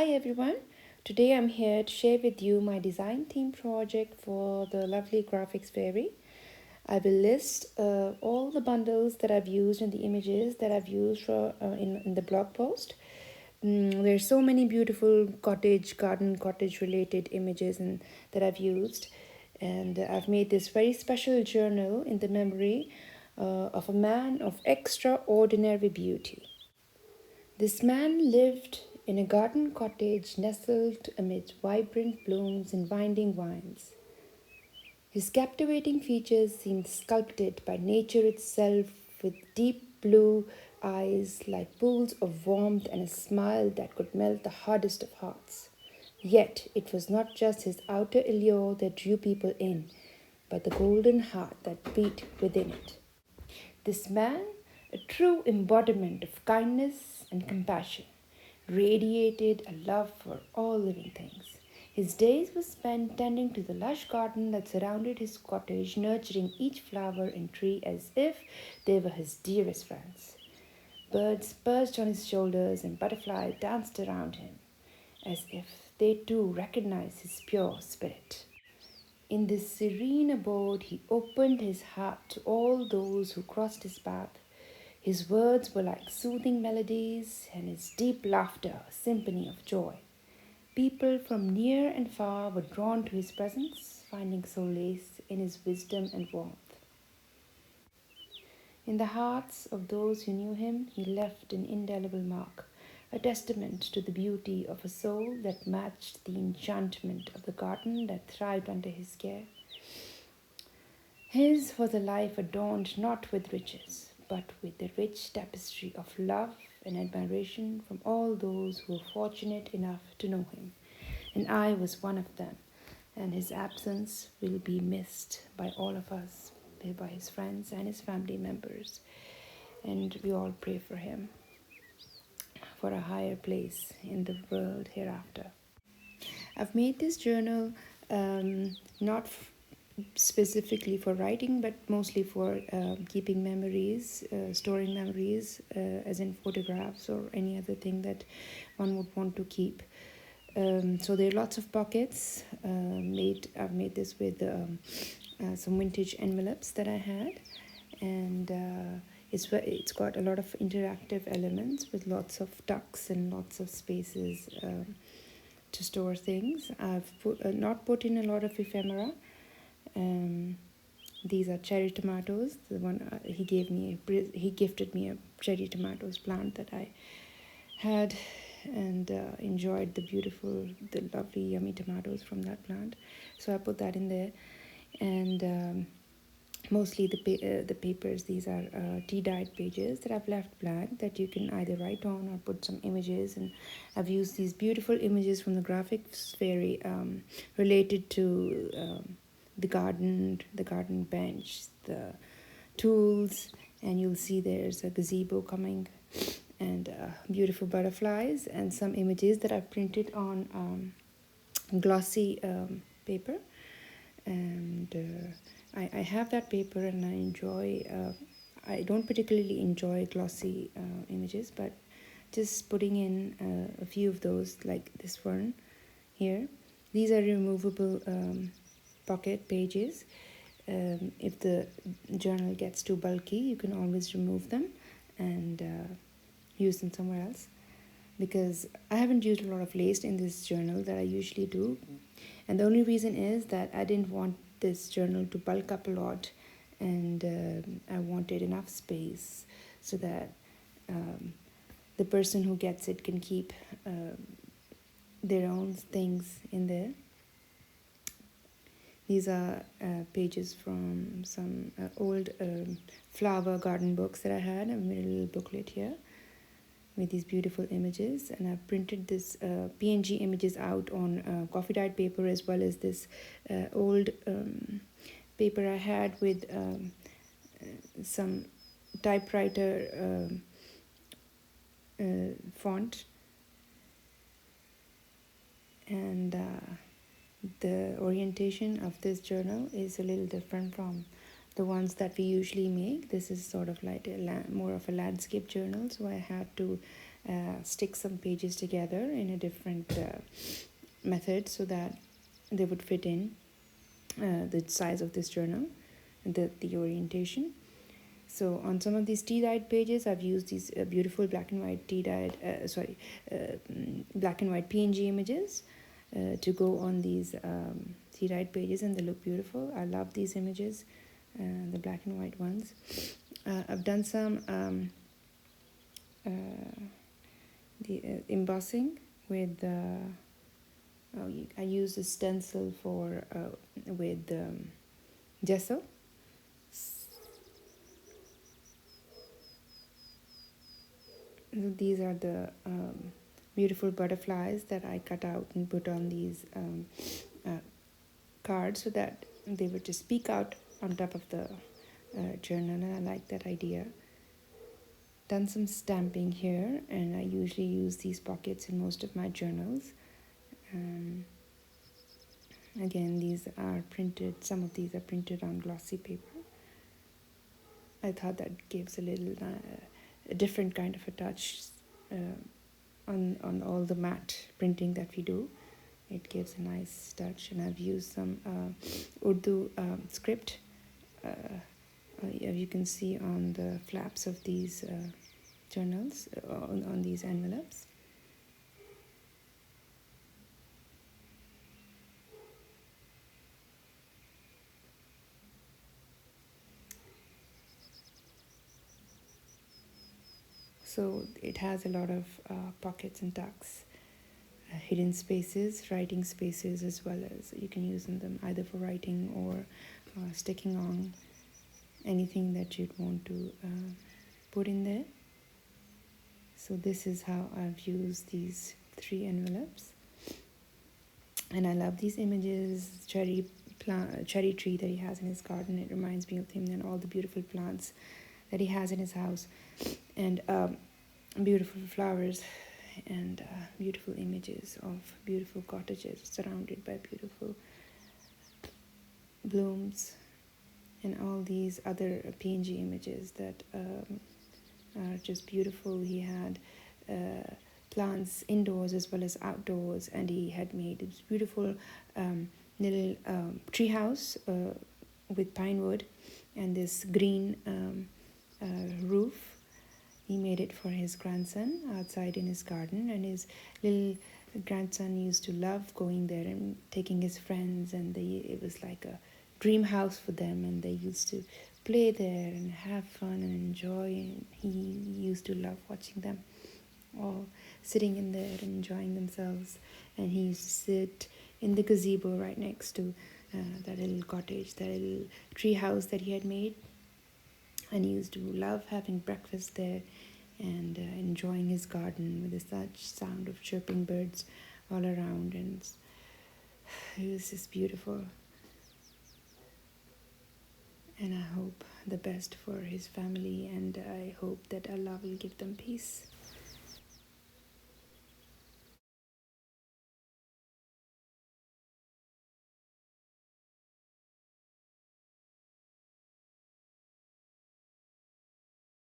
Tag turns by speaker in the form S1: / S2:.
S1: Hi everyone. Today I'm here to share with you my design theme project for the lovely graphics fairy. I will list all the bundles that I've used and the images that I've used in the blog post. There's so many beautiful cottage related images that I've used, and I've made this very special journal in the memory of a man of extraordinary beauty. This man lived in a garden cottage nestled amid vibrant blooms and winding vines. His captivating features seemed sculpted by nature itself, with deep blue eyes like pools of warmth and a smile that could melt the hardest of hearts. Yet it was not just his outer allure that drew people in, but the golden heart that beat within it. This man, a true embodiment of kindness and compassion, radiated a love for all living things. His days were spent tending to the lush garden that surrounded his cottage, nurturing each flower and tree as if they were his dearest friends. Birds perched on his shoulders and butterflies danced around him, as if they too recognized his pure spirit. In this serene abode, he opened his heart to all those who crossed his path. His words were like soothing melodies, and his deep laughter a symphony of joy. People from near and far were drawn to his presence, finding solace in his wisdom and warmth. In the hearts of those who knew him, he left an indelible mark, a testament to the beauty of a soul that matched the enchantment of the garden that thrived under his care. His was a life adorned not with riches, but with the rich tapestry of love and admiration from all those who were fortunate enough to know him. And I was one of them, and his absence will be missed by all of us, by his friends and his family members. And we all pray for him for a higher place in the world hereafter. I've made this journal not specifically for writing, but mostly for keeping memories, storing memories, as in photographs or any other thing that one would want to keep. So there are lots of pockets. I've made this with some vintage envelopes that I had, and it's got a lot of interactive elements with lots of tucks and lots of spaces to store things. I've not put in a lot of ephemera. These are cherry tomatoes. The one he gifted me a cherry tomatoes plant that I had and enjoyed the lovely, yummy tomatoes from that plant. So I put that in there, and mostly the papers. These are tea-dyed pages that I've left blank that you can either write on or put some images. And I've used these beautiful images from the graphics fairy related to the garden bench, the tools, and you'll see there's a gazebo coming, and beautiful butterflies, and some images that I've printed on glossy paper. And I have that paper, and I enjoy. I don't particularly enjoy glossy images, but just putting in a few of those, like this one here. These are removable pocket pages. If the journal gets too bulky, you can always remove them and use them somewhere else, because I haven't used a lot of lace in this journal that I usually do, and the only reason is that I didn't want this journal to bulk up a lot, and I wanted enough space so that the person who gets it can keep their own things in there. These are pages from some old flower garden books that I had. I've made a little booklet here with these beautiful images, and I've printed this PNG images out on coffee dyed paper, as well as this old paper I had with some typewriter font, and the orientation of this journal is a little different from the ones that we usually make. This is sort of like more of a landscape journal, so I had to stick some pages together in a different method so that they would fit in the size of this journal and the orientation. So on some of these tea-dyed pages, I've used these beautiful black and white black and white PNG images to go on these tea-dyed pages, and they look beautiful. I love these images, the black and white ones. I've done some embossing with. I used a stencil for with gesso. These are the beautiful butterflies that I cut out and put on these cards so that they would just peek out on top of the journal, and I like that idea. Done some stamping here, and I usually use these pockets in most of my journals. Again, these are printed, some of these are printed on glossy paper. I thought that gives a little a different kind of a touch on all the matte printing that we do. It gives a nice touch, and I've used some Urdu script, as you can see on the flaps of these journals, on these envelopes. So it has a lot of pockets and tucks, hidden spaces, writing spaces, as well as you can use them either for writing or sticking on anything that you'd want to put in there. So this is how I've used these 3 envelopes. And I love these images. Cherry tree that he has in his garden, it reminds me of him, and all the beautiful plants that he has in his house, and beautiful flowers, and beautiful images of beautiful cottages surrounded by beautiful blooms, and all these other PNG images that are just beautiful. He had plants indoors as well as outdoors, and he had made this beautiful little tree house with pine wood and this green roof. He made it for his grandson outside in his garden, and his little grandson used to love going there and taking his friends, and it was like a dream house for them, and they used to play there and have fun and enjoy, and he used to love watching them all sitting in there and enjoying themselves. And he used to sit in the gazebo right next to that little cottage, that little tree house that he had made, and he used to love having breakfast there and enjoying his garden with such sound of chirping birds all around, and it was just beautiful. And I hope the best for his family, and I hope that Allah will give them peace.